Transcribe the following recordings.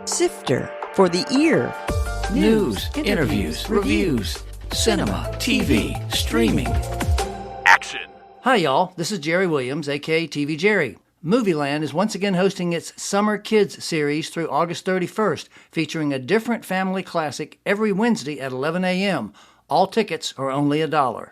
Sifter for the ear. News, interviews, reviews, cinema, TV, streaming. Action. Hi, y'all. This is Jerry Williams, aka TV Jerry. Movieland is once again hosting its Summer Kids series through August 31st, featuring a different family classic every Wednesday at 11 a.m. All tickets are only $1.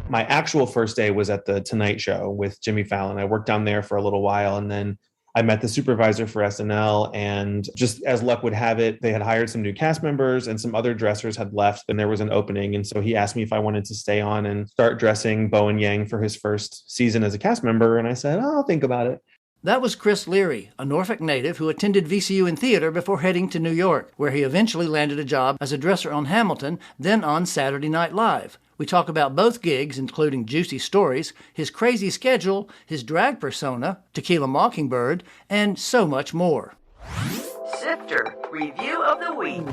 My actual first day was at the Tonight Show with Jimmy Fallon. I worked down there for a little while, and then I met the supervisor for SNL, and just as luck would have it, they had hired some new cast members and some other dressers had left, and there was an opening. And so he asked me if I wanted to stay on and start dressing Bowen Yang for his first season as a cast member. And I said, I'll think about it. That was Chris Leary, a Norfolk native who attended VCU in theater before heading to New York, where he eventually landed a job as a dresser on Hamilton, then on Saturday Night Live. We talk about both gigs, including juicy stories, his crazy schedule, his drag persona, Tequila Mockingbird, and so much more. Sifter Review of the Week.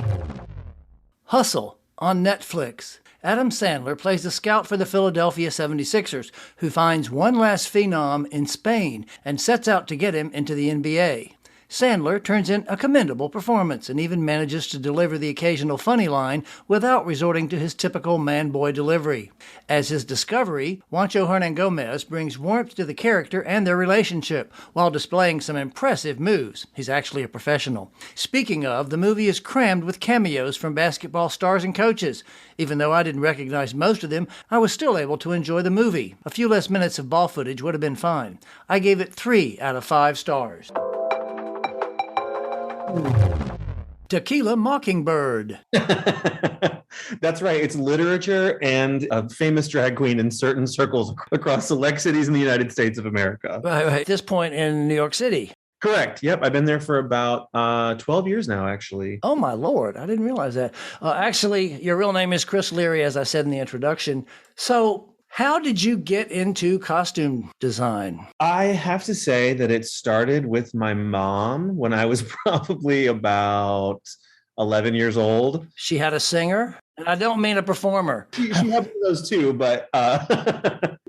Hustle on Netflix. Adam Sandler plays the scout for the Philadelphia 76ers, who finds one last phenom in Spain and sets out to get him into the NBA. Sandler turns in a commendable performance and even manages to deliver the occasional funny line without resorting to his typical man-boy delivery. As his discovery, Juancho Hernan-Gomez brings warmth to the character and their relationship while displaying some impressive moves. He's actually a professional. Speaking of, the movie is crammed with cameos from basketball stars and coaches. Even though I didn't recognize most of them, I was still able to enjoy the movie. A few less minutes of ball footage would have been fine. I gave it 3 out of 5 stars. Tequila Mockingbird. That's right. It's literature and a famous drag queen in certain circles across select cities in the United States of America. Right. At this point in New York City. Correct. Yep. I've been there for about 12 years now, actually. Oh, my Lord. I didn't realize that. Actually, your real name is Chris Leary, as I said in the introduction. So how did you get into costume design? I have to say that it started with my mom when I was probably about 11 years old. She had a singer? And I don't mean a performer. She had one of those too, but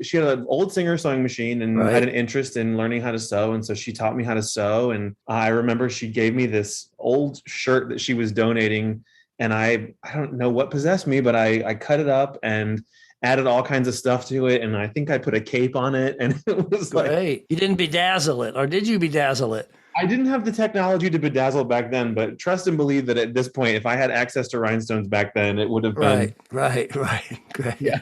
she had an old Singer sewing machine and had an interest in learning how to sew. And so she taught me how to sew. And I remember she gave me this old shirt that she was donating. And I don't know what possessed me, but I cut it up and added all kinds of stuff to it. And I think I put a cape on it. And it was great. You didn't bedazzle it, or did you bedazzle it? I didn't have the technology to bedazzle back then, but trust and believe that at this point, if I had access to rhinestones back then, it would have been. Right. Great. Yeah.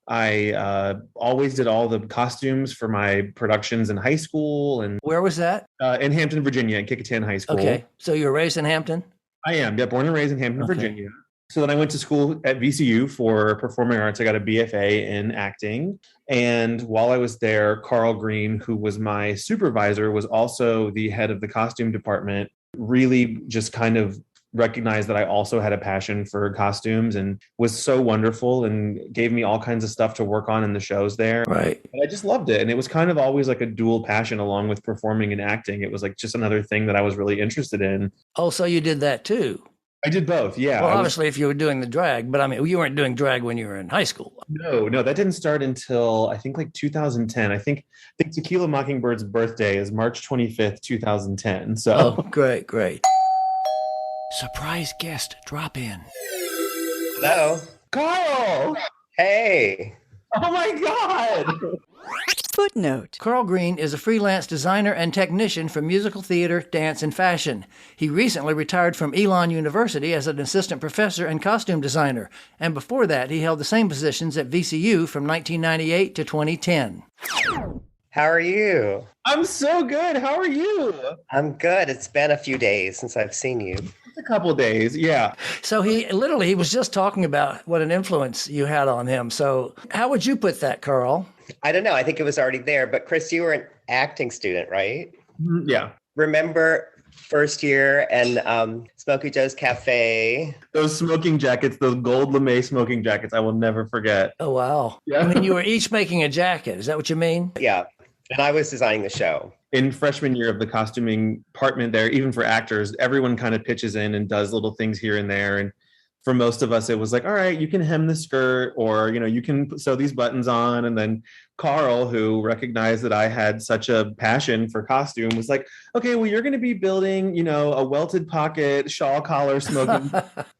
I always did all the costumes for my productions in high school. And where was that? In Hampton, Virginia, in Kecoughtan High School. Okay. So you were raised in Hampton? I am. Yeah. Born and raised in Hampton, Virginia. So then I went to school at VCU for performing arts. I got a BFA in acting. And while I was there, Carl Green, who was my supervisor, was also the head of the costume department, really just kind of recognized that I also had a passion for costumes and was so wonderful and gave me all kinds of stuff to work on in the shows there. Right. And I just loved it. And it was kind of always like a dual passion along with performing and acting. It was like just another thing that I was really interested in. Oh, so you did that too? I did both, yeah. Well, obviously, if you were doing the drag, but I mean, you weren't doing drag when you were in high school. No, that didn't start until I think like 2010. I think Tequila Mockingbird's birthday is March 25th, 2010. So great. Surprise guest drop in. Hello. Carl! Hey. Oh my God! Footnote. Carl Green is a freelance designer and technician for musical theater, dance, and fashion. He recently retired from Elon University as an assistant professor and costume designer, and before that he held the same positions at VCU from 1998 to 2010. How are you? I'm so good. How are you? I'm good. It's been a few days since I've seen you. A couple of days, yeah. So he was just talking about what an influence you had on him. So how would you put that, Carl? I don't know. I think it was already there. But Chris, you were an acting student, right? Yeah. Remember first year and Smokey Joe's Cafe? Those smoking jackets, those gold lame smoking jackets, I will never forget. Oh, wow. Yeah. I mean, you were each making a jacket. Is that what you mean? Yeah. And I was designing the show. In freshman year of the costuming department there, even for actors, everyone kind of pitches in and does little things here and there. And for most of us, it was like, all right, you can hem the skirt, or, you can sew these buttons on. And then Carl, who recognized that I had such a passion for costume, was like, okay, well, you're going to be building, a welted pocket, shawl collar, smoking.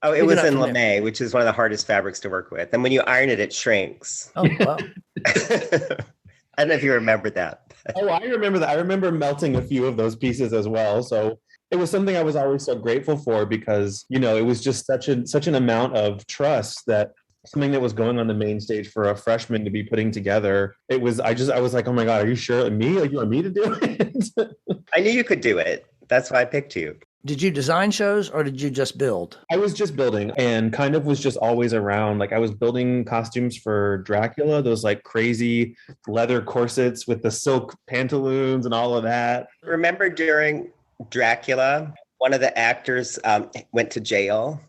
Oh, it Pick it was up in from there. lame, which is one of the hardest fabrics to work with. And when you iron it, it shrinks. Oh, wow. I don't know if you remember that. Oh, I remember that. I remember melting a few of those pieces as well. So it was something I was always so grateful for, because, it was just such an amount of trust, that something that was going on the main stage for a freshman to be putting together. I was like, oh my God, are you sure? Me? Like, you want me to do it? I knew you could do it. That's why I picked you. Did you design shows or did you just build? I was just building, and kind of was just always around. Like, I was building costumes for Dracula, those like crazy leather corsets with the silk pantaloons and all of that. Remember during Dracula, one of the actors went to jail.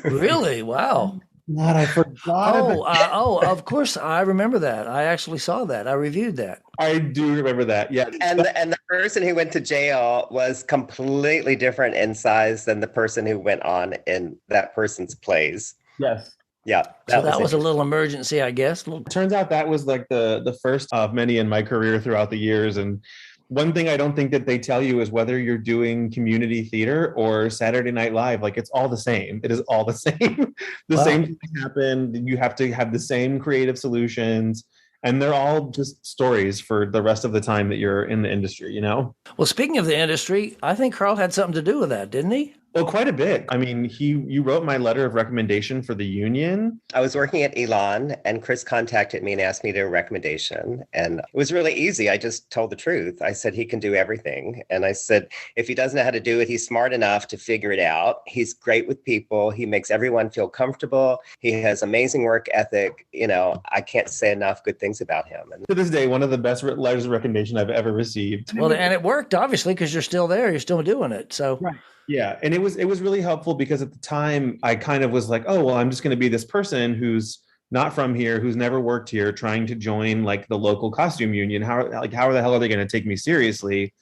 Really? Wow. God, I forgot. Of course. I remember that. I actually saw that. I reviewed that. I do remember that. Yeah. And the person who went to jail was completely different in size than the person who went on in that person's plays. Yes. Yeah. So that was a little emergency, I guess. Turns out that was like the first of many in my career throughout the years. And one thing I don't think that they tell you is whether you're doing community theater or Saturday Night Live, like, it's all the same. It is all the same. Same thing happened. You have to have the same creative solutions. And they're all just stories for the rest of the time that you're in the industry, Well, speaking of the industry, I think Carl had something to do with that, didn't he? Well, quite a bit. I mean, you wrote my letter of recommendation for the union. I was working at Elon, and Chris contacted me and asked me to do a recommendation. And it was really easy. I just told the truth. I said, he can do everything. And I said, if he doesn't know how to do it, he's smart enough to figure it out. He's great with people. He makes everyone feel comfortable. He has amazing work ethic. I can't say enough good things about him. And to this day, one of the best letters of recommendation I've ever received. Well, and it worked, obviously, because you're still there. You're still doing it. So. Right. Yeah. And it was really helpful, because at the time I kind of was like, oh, well, I'm just going to be this person who's not from here, who's never worked here, trying to join like the local costume union. How the hell are they going to take me seriously?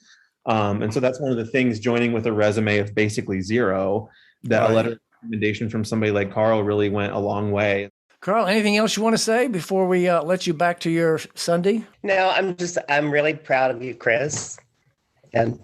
And so that's one of the things, joining with a resume of basically zero, that a letter of recommendation from somebody like Carl really went a long way. Carl, anything else you want to say before we let you back to your Sunday? No, I'm really proud of you, Chris. And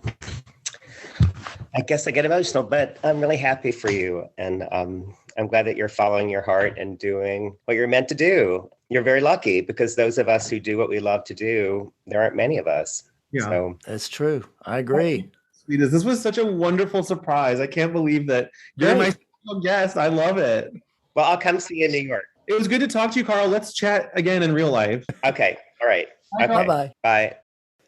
I guess I get emotional, but I'm really happy for you. And I'm glad that you're following your heart and doing what you're meant to do. You're very lucky, because those of us who do what we love to do, there aren't many of us. Yeah, so that's true. I agree. Sweetest, this was such a wonderful surprise. I can't believe that you're my special guest. I love it. Well, I'll come see you in New York. It was good to talk to you, Carl. Let's chat again in real life. Okay. All right. Okay. Bye-bye. Bye.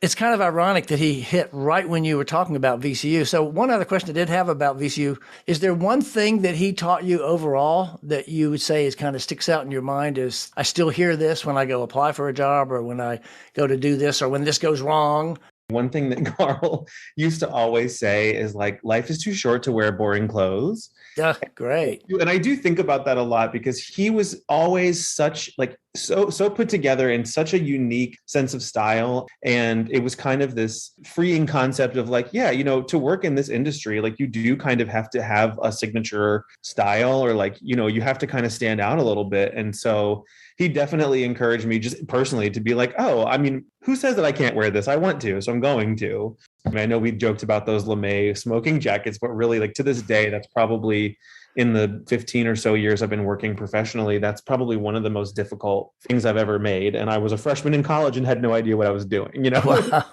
It's kind of ironic that he hit right when you were talking about VCU. So one other question I did have about VCU, is there one thing that he taught you overall that you would say is kind of sticks out in your mind as, I still hear this when I go apply for a job, or when I go to do this, or when this goes wrong? One thing that Carl used to always say is like, life is too short to wear boring clothes. Yeah, great. And I do think about that a lot, because he was always such so put together in such a unique sense of style. And it was kind of this freeing concept of like, yeah, to work in this industry, like, you do kind of have to have a signature style, or like, you have to kind of stand out a little bit. And so he definitely encouraged me just personally to be like, oh, I mean, who says that I can't wear this? I want to, so I'm going to. I mean, I know we joked about those lame smoking jackets, but really, like, to this day, that's probably, in the 15 or so years I've been working professionally, that's probably one of the most difficult things I've ever made. And I was a freshman in college and had no idea what I was doing, Wow.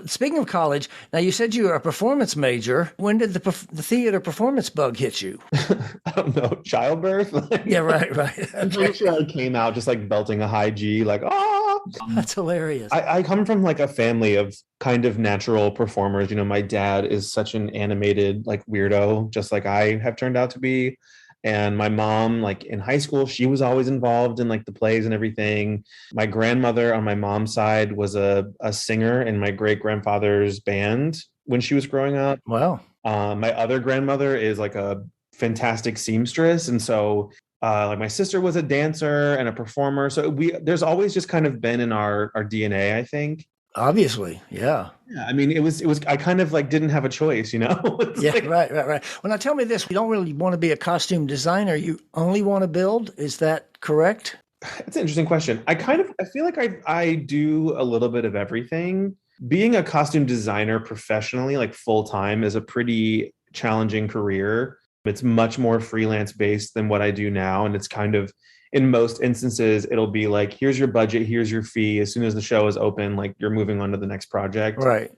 Speaking of college, now you said you were a performance major. When did the theater performance bug hit you? I don't know, childbirth? Yeah, right. I'm pretty sure I came out just like belting a high G, like, ah! That's hilarious. I come from like a family of kind of natural performers. My dad is such an animated like weirdo, just like I have turned out to be. And my mom, like in high school, she was always involved in like the plays and everything. My grandmother on my mom's side was a singer in my great grandfather's band when she was growing up. Wow. My other grandmother is like a fantastic seamstress. And so like my sister was a dancer and a performer. So there's always just kind of been in our DNA, I think. Obviously, yeah. Yeah, I mean, it was. I kind of like didn't have a choice, you know. It's Yeah, like, right. Well, now tell me this. You don't really want to be a costume designer. You only want to build. Is that correct? it's an interesting question. I feel like I do a little bit of everything. Being a costume designer professionally, like full time, is a pretty challenging career. It's much more freelance based than what I do now. And it's kind of, in most instances, it'll be like, here's your budget, here's your fee. As soon as the show is open, like you're moving on to the next project. Right.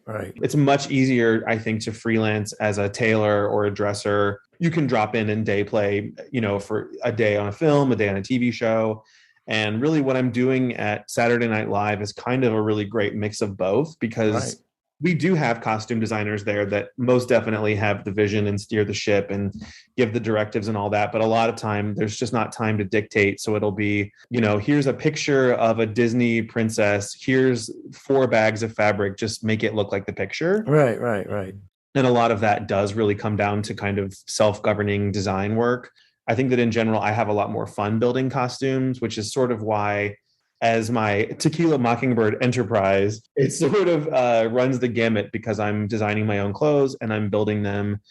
It's much easier, I think, to freelance as a tailor or a dresser. You can drop in and day play, for a day on a film, a day on a TV show. And really, what I'm doing at Saturday Night Live is kind of a really great mix of both, Right. because we do have costume designers there that most definitely have the vision and steer the ship and give the directives and all that. But a lot of time, there's just not time to dictate. So it'll be, here's a picture of a Disney princess. Here's 4 bags of fabric. Just make it look like the picture. Right. And a lot of that does really come down to kind of self-governing design work. I think that in general, I have a lot more fun building costumes, which is sort of why, as my Tequila Mockingbird enterprise, it sort of runs the gamut, because I'm designing my own clothes and I'm building them.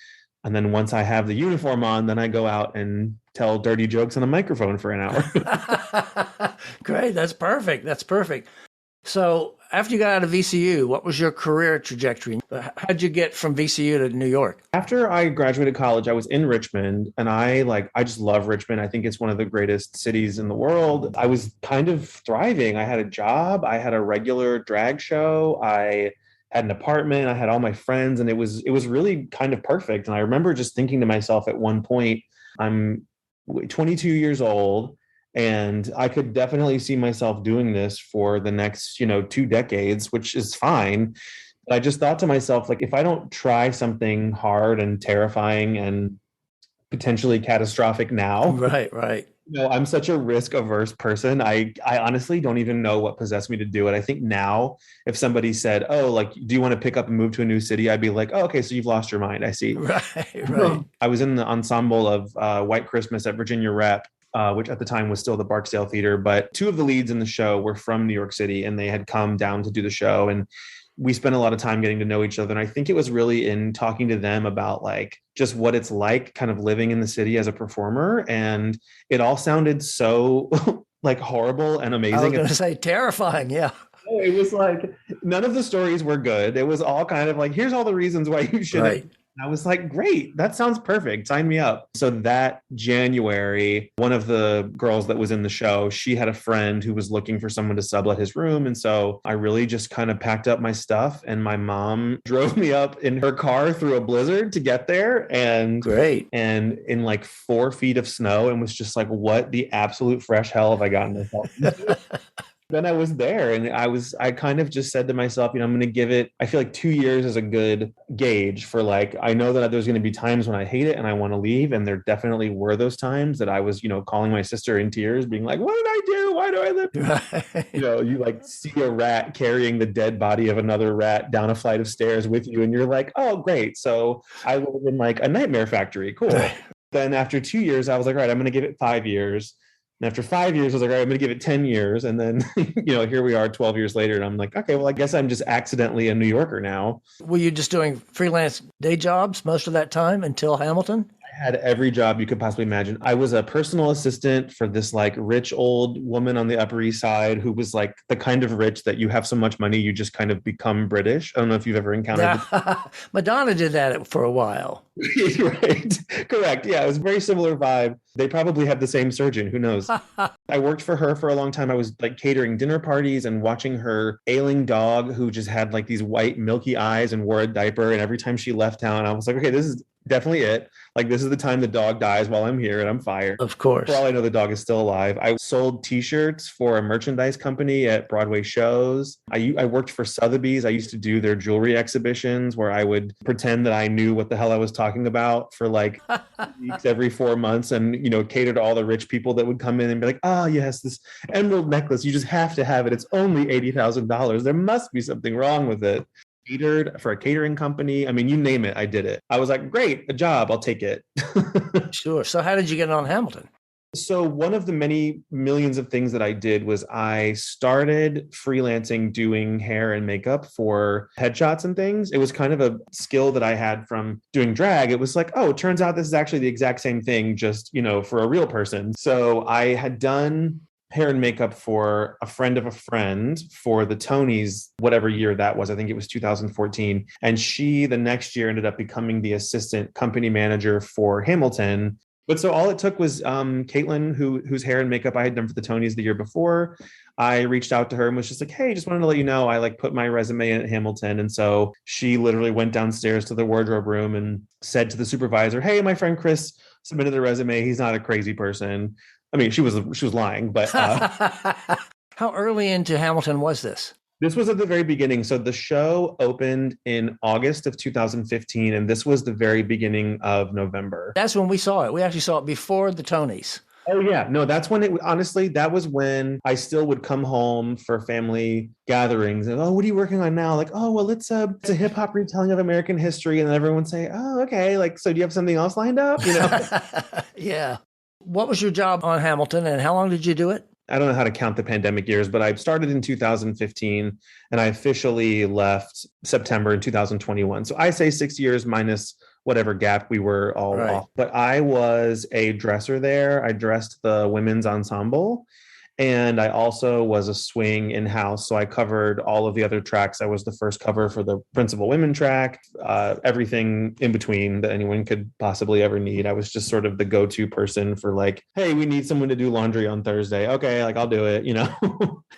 And then once I have the uniform on, then I go out and tell dirty jokes on a microphone for an hour. Great. That's perfect. So after you got out of VCU, what was your career trajectory? How'd you get from VCU to New York? After I graduated college, I was in Richmond, and I just love Richmond. I think it's one of the greatest cities in the world. I was kind of thriving. I had a job, I had a regular drag show, I had an apartment, I had all my friends, and it was really kind of perfect. And I remember just thinking to myself at one point, I'm 22 years old, and I could definitely see myself doing this for the next, 2 decades, which is fine. But I just thought to myself, like, if I don't try something hard and terrifying and potentially catastrophic now, Right. I'm such a risk averse person. I honestly don't even know what possessed me to do it. I think now, if somebody said, "Oh, like, do you want to pick up and move to a new city?" I'd be like, "Oh, okay, so you've lost your mind. I see." Right. I was in the ensemble of White Christmas at Virginia Rep, which at the time was still the Barksdale Theater. But 2 of the leads in the show were from New York City, and they had come down to do the show. And we spent a lot of time getting to know each other. And I think it was really in talking to them about like just what it's like kind of living in the city as a performer. And it all sounded so like horrible and amazing. I was going to say terrifying. Yeah. It was like, none of the stories were good. It was all kind of like, here's all the reasons why you shouldn't. Right. I was like, great, that sounds perfect. Sign me up. So that January, one of the girls that was in the show, she had a friend who was looking for someone to sublet his room. And so I really just kind of packed up my stuff, and my mom drove me up in her car through a blizzard to get there. And Great. And in like 4 feet of snow, and was just like, what the absolute fresh hell have I gotten myself into? Then I was there, and I kind of just said to myself, I'm going to give it, I feel like 2 years is a good gauge for like, I know that there's going to be times when I hate it and I want to leave. And there definitely were those times that I was, calling my sister in tears, being like, what did I do? Why do I live? Right. You like see a rat carrying the dead body of another rat down a flight of stairs with you. And you're like, oh, great. So I live in like a nightmare factory. Cool. Then after 2 years, I was like, all right, I'm going to give it 5 years. And after 5 years, I was like, all right, I'm going to give it 10 years. And then, here we are 12 years later. And I'm like, okay, well, I guess I'm just accidentally a New Yorker now. Were you just doing freelance day jobs most of that time until Hamilton? I had every job you could possibly imagine. I was a personal assistant for this like rich old woman on the Upper East Side who was like the kind of rich that you have so much money, you just kind of become British. I don't know if you've ever encountered Madonna did that for a while. Right. Correct. Yeah, it was a very similar vibe. They probably had the same surgeon. Who knows? I worked for her for a long time. I was like catering dinner parties and watching her ailing dog who just had like these white milky eyes and wore a diaper. And every time she left town, I was like, okay, this is definitely it. Like, this is the time the dog dies while I'm here and I'm fired. Of course. For all I know, the dog is still alive. I sold t-shirts for a merchandise company at Broadway shows. I worked for Sotheby's. I used to do their jewelry exhibitions where I would pretend that I knew what the hell I was talking about for like weeks every 4 months, and cater to all the rich people that would come in and be like, oh yes, this emerald necklace, you just have to have it. It's only $80,000. There must be something wrong with it. Catered for a catering company. I mean, you name it, I did it. I was like, great, a job, I'll take it. Sure. So how did you get on Hamilton? So one of the many millions of things that I did was I started freelancing doing hair and makeup for headshots and things. It was kind of a skill that I had from doing drag. It was like, oh, it turns out this is actually the exact same thing, just, for a real person. So I had done hair and makeup for a friend of a friend for the Tonys, whatever year that was. I think it was 2014. And she, the next year, ended up becoming the assistant company manager for Hamilton. But so all it took was Caitlin, whose hair and makeup I had done for the Tonys the year before. I reached out to her and was just like, hey, just wanted to let you know, I put my resume in at Hamilton. And so she literally went downstairs to the wardrobe room and said to the supervisor, hey, my friend Chris submitted the resume. He's not a crazy person. I mean, she was lying, but How early into Hamilton was this? This was at the very beginning. So the show opened in August of 2015, and this was the very beginning of November. That's when we saw it. We actually saw it before the Tonys. Oh, yeah. No, that's when honestly, that was when I still would come home for family gatherings and, oh, what are you working on now? Like, oh, well, it's a hip hop retelling of American history. And then everyone would say, oh, okay. So do you have something else lined up? Yeah. What was your job on Hamilton and how long did you do it? I don't know how to count the pandemic years, but I started in 2015 and I officially left September in 2021. So I say 6 years minus whatever gap we were all off. But I was a dresser there. I dressed the women's ensemble. And I also was a swing in-house. So I covered all of the other tracks. I was the first cover for the principal women track, everything in between that anyone could possibly ever need. I was just sort of the go-to person for hey, we need someone to do laundry on Thursday. Okay, I'll do it,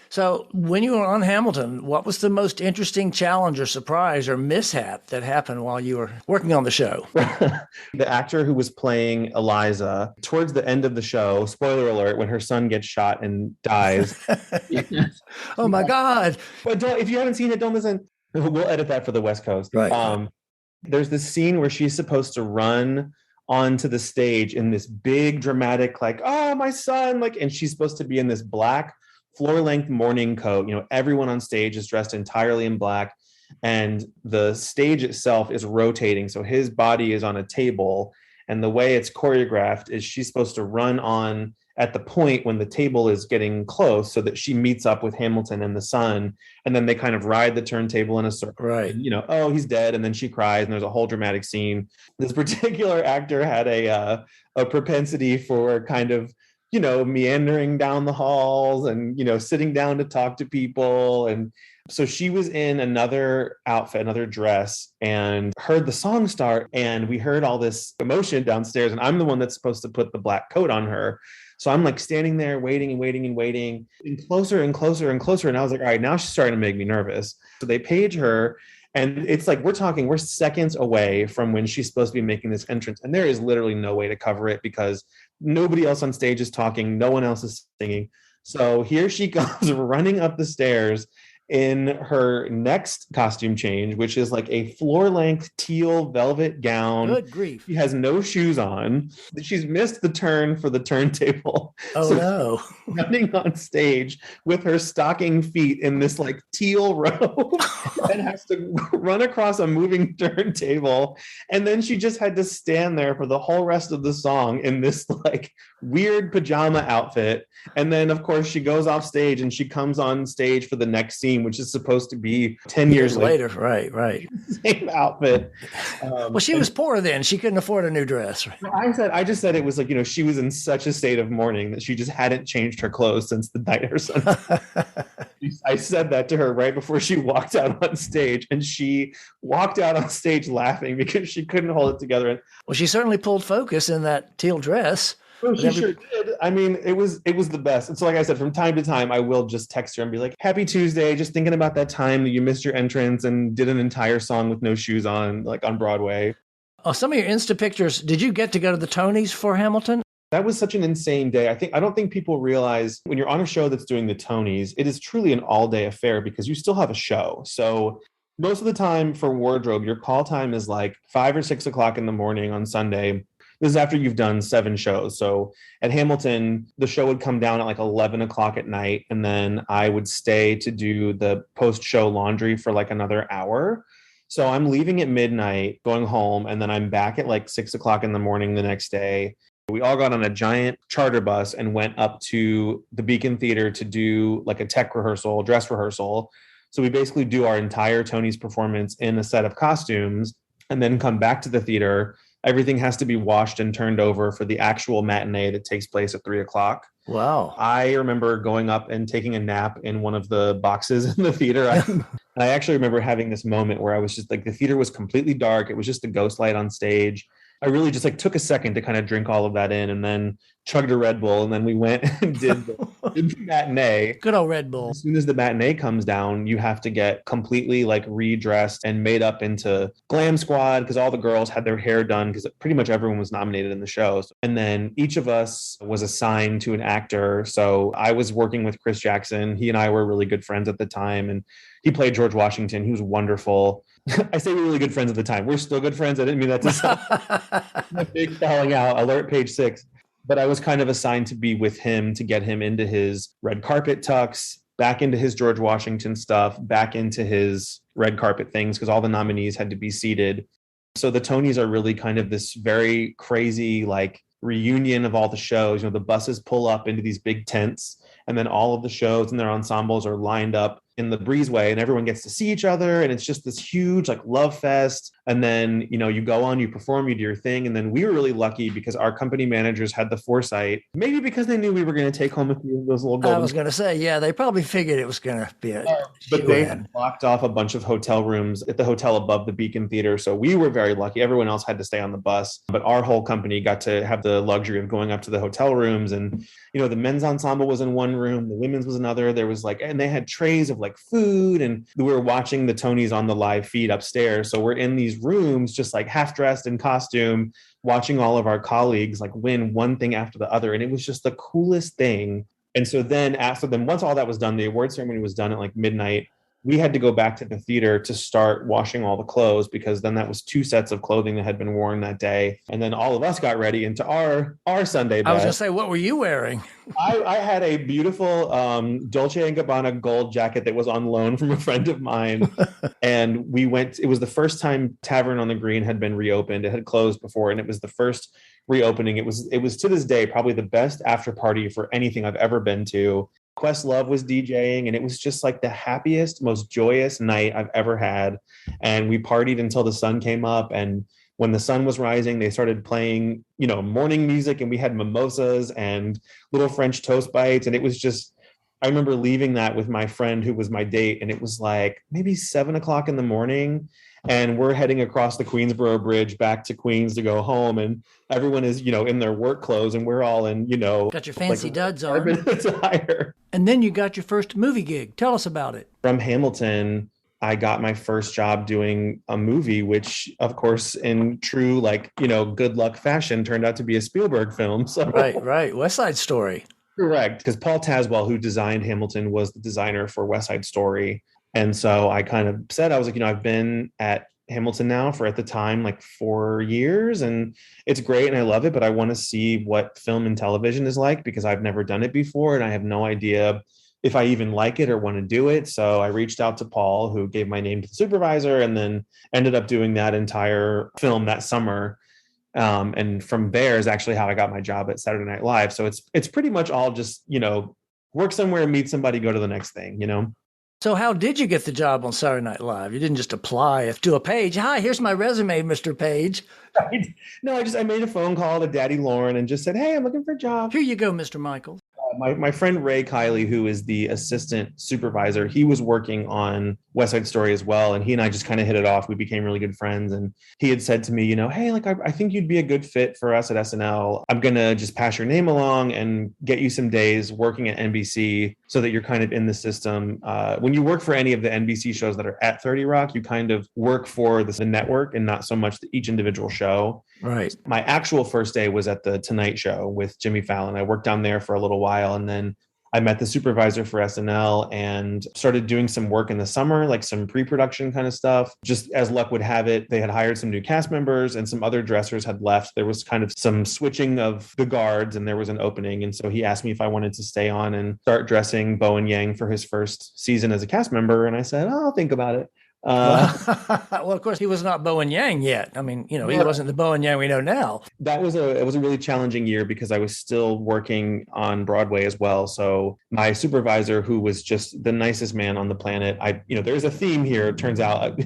So when you were on Hamilton, what was the most interesting challenge or surprise or mishap that happened while you were working on the show? The actor who was playing Eliza, towards the end of the show, spoiler alert, when her son gets shot and dies. Oh my God. But if you haven't seen it, don't listen. We'll edit that for the West Coast. Right. There's this scene where she's supposed to run onto the stage in this big dramatic, oh, my son, and she's supposed to be in this black floor-length morning coat. Everyone on stage is dressed entirely in black, and the stage itself is rotating. So his body is on a table, and the way it's choreographed is she's supposed to run on at the point when the table is getting close so that she meets up with Hamilton and the son, and then they kind of ride the turntable in a circle. Right. And, oh, he's dead. And then she cries and there's a whole dramatic scene. This particular actor had a propensity for kind of, meandering down the halls and, sitting down to talk to people. And so she was in another outfit, another dress, and heard the song start. And we heard all this emotion downstairs. And I'm the one that's supposed to put the black coat on her. So I'm standing there waiting and waiting and waiting, and closer and closer and closer. And I was like, all right, now she's starting to make me nervous. So they page her, and it's we're seconds away from when she's supposed to be making this entrance. And there is literally no way to cover it because nobody else on stage is talking. No one else is singing. So here she goes running up the stairs in her next costume change, which is a floor-length teal velvet gown. Good grief. She has no shoes on. She's missed the turn for the turntable. Oh, no. Running on stage with her stocking feet in this teal robe and has to run across a moving turntable. And then she just had to stand there for the whole rest of the song in this weird pajama outfit. And then, of course, she goes off stage and she comes on stage for the next scene, which is supposed to be 10 years later. Right. Same outfit. Well, she was poor then. She couldn't afford a new dress. I just said it was she was in such a state of mourning that she just hadn't changed her clothes since the night her son. I said that to her right before she walked out on stage, and she walked out on stage laughing because she couldn't hold it together. Well, she certainly pulled focus in that teal dress. Well, she sure did. I mean, it was the best. And so, like I said, from time to time, I will just text her and be like, "Happy Tuesday! Just thinking about that time that you missed your entrance and did an entire song with no shoes on, on Broadway." Oh, some of your Insta pictures. Did you get to go to the Tonys for Hamilton? That was such an insane day. I don't think people realize when you're on a show that's doing the Tonys, it is truly an all-day affair because you still have a show. So most of the time for wardrobe, your call time is 5 or 6 o'clock in the morning on Sunday. This is after you've done 7 shows. So at Hamilton, the show would come down at 11 o'clock at night. And then I would stay to do the post-show laundry for another hour. So I'm leaving at midnight, going home. And then I'm back at 6 o'clock in the morning the next day. We all got on a giant charter bus and went up to the Beacon Theater to do like a tech rehearsal, dress rehearsal. So we basically do our entire Tony's performance in a set of costumes and then come back to the theater. Everything has to be washed and turned over for the actual matinee that takes place at 3:00. Wow. I remember going up and taking a nap in one of the boxes in the theater. I actually remember having this moment where I was just like, the theater was completely dark. It was just a ghost light on stage. I really just like took a second to kind of drink all of that in and then chugged a Red Bull. And then we went and did the matinee. Good old Red Bull. As soon as the matinee comes down, you have to get completely like redressed and made up into glam squad because all the girls had their hair done because pretty much everyone was nominated in the show. And then each of us was assigned to an actor. So I was working with Chris Jackson. He and I were really good friends at the time. And he played George Washington. He was wonderful. I say we were really good friends at the time. We're still good friends. I didn't mean that to sound a big falling out. Alert page 6. But I was kind of assigned to be with him to get him into his red carpet tux, back into his George Washington stuff, back into his red carpet things, because all the nominees had to be seated. So the Tonys are really kind of this very crazy, like, reunion of all the shows. The buses pull up into these big tents, and then all of the shows and their ensembles are lined up in the breezeway, and everyone gets to see each other, and it's just this huge like love fest. And then you go on, you perform, you do your thing. And then we were really lucky because our company managers had the foresight, maybe because they knew we were going to take home a few of those little golden. I was going to say, yeah, they probably figured it was going to be but they had blocked off a bunch of hotel rooms at the hotel above the Beacon Theater. So we were very lucky. Everyone else had to stay on the bus, but our whole company got to have the luxury of going up to the hotel rooms. And the men's ensemble was in one room, the women's was another. There was and they had trays of like food, and we were watching the Tonys on the live feed upstairs. So we're in these rooms just like half dressed in costume, watching all of our colleagues like win one thing after the other. And it was just the coolest thing. And so then once all that was done, the award ceremony was done at like midnight. We had to go back to the theater to start washing all the clothes, because then that was 2 sets of clothing that had been worn that day. And then all of us got ready into our Sunday best. I was going to say, what were you wearing? I had a beautiful Dolce & Gabbana gold jacket that was on loan from a friend of mine. And it was the first time Tavern on the Green had been reopened. It had closed before, and it was the first reopening. It was to this day probably the best after party for anything I've ever been to. Questlove was DJing, and it was just like the happiest, most joyous night I've ever had. And we partied until the sun came up. And when the sun was rising, they started playing, morning music, and we had mimosas and little French toast bites. And it was just, I remember leaving that with my friend who was my date, and it was like maybe 7:00 in the morning. And we're heading across the Queensboro Bridge back to Queens to go home. And everyone is, in their work clothes, and we're all in, got your fancy duds on. Attire. And then you got your first movie gig. Tell us about it. From Hamilton, I got my first job doing a movie, which, of course, in true, good luck fashion, turned out to be a Spielberg film. So Right. West Side Story. Correct. Because Paul Tazwell, who designed Hamilton, was the designer for West Side Story. And so I kind of said, I was like, I've been at Hamilton now for, at the time, 4 years, and it's great and I love it, but I want to see what film and television is like, because I've never done it before and I have no idea if I even like it or want to do it. So I reached out to Paul, who gave my name to the supervisor, and then ended up doing that entire film that summer. And from there is actually how I got my job at Saturday Night Live. So it's pretty much all just, work somewhere, meet somebody, go to the next thing, So how did you get the job on Saturday Night Live? You didn't just apply to a page. Hi, here's my resume, Mr. Page. No, I made a phone call to Daddy Lauren and just said, hey, I'm looking for a job. Here you go, Mr. Michael. My friend Ray Kiley, who is the assistant supervisor, he was working on West Side Story as well. And he and I just kind of hit it off. We became really good friends. And he had said to me, hey, I think you'd be a good fit for us at SNL. I'm going to just pass your name along and get you some days working at NBC so that you're kind of in the system. When you work for any of the NBC shows that are at 30 Rock, you kind of work for the network and not so much each individual show. Right. My actual first day was at the Tonight Show with Jimmy Fallon. I worked down there for a little while, and then I met the supervisor for SNL and started doing some work in the summer, like some pre-production kind of stuff. Just as luck would have it, they had hired some new cast members and some other dressers had left. There was kind of some switching of the guards, and there was an opening. And so he asked me if I wanted to stay on and start dressing Bowen Yang for his first season as a cast member. And I said, I'll think about it. Well, of course, he was not Bowen Yang yet. I mean, he wasn't the Bowen Yang we know now. It was a really challenging year because I was still working on Broadway as well. So my supervisor, who was just the nicest man on the planet, there's a theme here. It turns out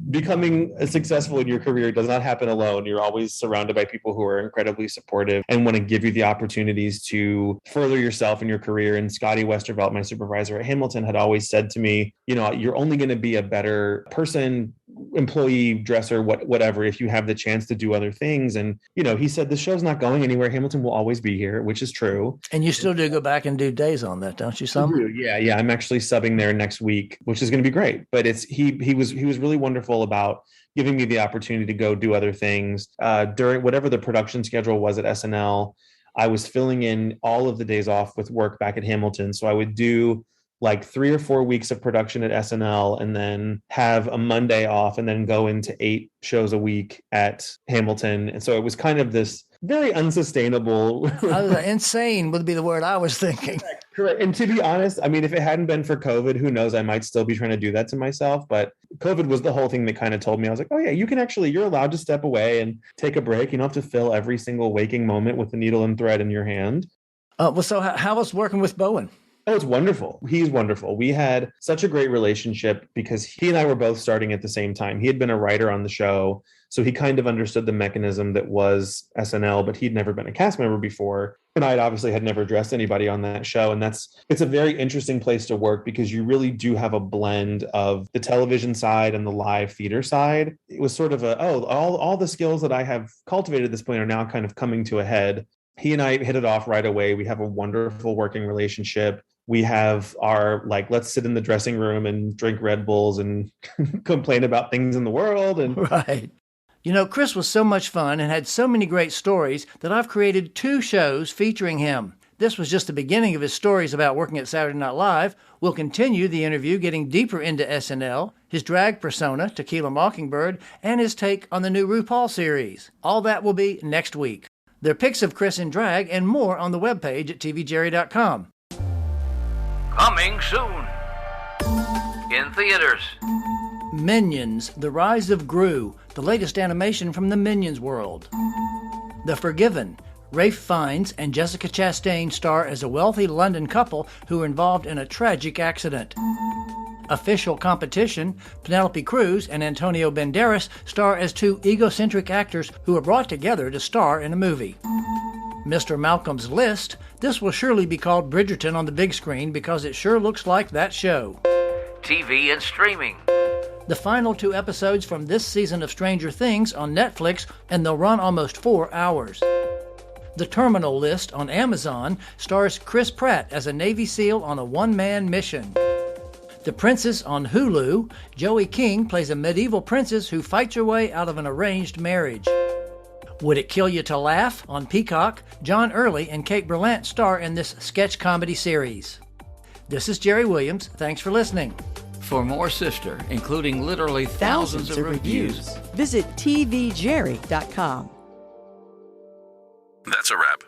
becoming successful in your career does not happen alone. You're always surrounded by people who are incredibly supportive and want to give you the opportunities to further yourself in your career. And Scotty Westervelt, my supervisor at Hamilton, had always said to me, you're only going to be a better person, employee, dresser, whatever, if you have the chance to do other things. And, he said, the show's not going anywhere. Hamilton will always be here, which is true. And you still do go back and do days on that, don't you, some? Yeah. I'm actually subbing there next week, which is going to be great. But he was really wonderful about giving me the opportunity to go do other things. During whatever the production schedule was at SNL, I was filling in all of the days off with work back at Hamilton. So I would do like 3 or 4 weeks of production at SNL and then have a Monday off and then go into 8 shows a week at Hamilton. And so it was kind of this very unsustainable. Insane would be the word I was thinking. Correct. And to be honest, I mean, if it hadn't been for COVID, who knows, I might still be trying to do that to myself. But COVID was the whole thing that kind of told me, I was like, oh yeah, you're allowed to step away and take a break. You don't have to fill every single waking moment with a needle and thread in your hand. So how was working with Bowen? Oh, it's wonderful. He's wonderful. We had such a great relationship because he and I were both starting at the same time. He had been a writer on the show, so he kind of understood the mechanism that was SNL, but he'd never been a cast member before. And I obviously had never dressed anybody on that show. And it's a very interesting place to work because you really do have a blend of the television side and the live theater side. It was sort of all the skills that I have cultivated at this point are now kind of coming to a head. He and I hit it off right away. We have a wonderful working relationship. We have our, let's sit in the dressing room and drink Red Bulls and complain about things in the world. And right. Chris was so much fun and had so many great stories that I've created 2 shows featuring him. This was just the beginning of his stories about working at Saturday Night Live. We'll continue the interview getting deeper into SNL, his drag persona, Tequila Mockingbird, and his take on the new RuPaul series. All that will be next week. There are pics of Chris in drag and more on the webpage at tvjerry.com. Coming soon. In theaters. Minions, The Rise of Gru, the latest animation from the Minions world. The Forgiven, Ralph Fiennes and Jessica Chastain star as a wealthy London couple who are involved in a tragic accident. Official Competition, Penelope Cruz and Antonio Banderas star as 2 egocentric actors who are brought together to star in a movie. Mr. Malcolm's List, this will surely be called Bridgerton on the big screen because it sure looks like that show. TV and streaming. The final 2 episodes from this season of Stranger Things on Netflix, and they'll run almost 4 hours. The Terminal List on Amazon stars Chris Pratt as a Navy SEAL on a one-man mission. The Princess on Hulu, Joey King plays a medieval princess who fights her way out of an arranged marriage. Would It Kill You to Laugh on Peacock, John Early and Kate Berlant star in this sketch comedy series. This is Jerry Williams. Thanks for listening. For more Sifter, including literally thousands of reviews, visit tvjerry.com. That's a wrap.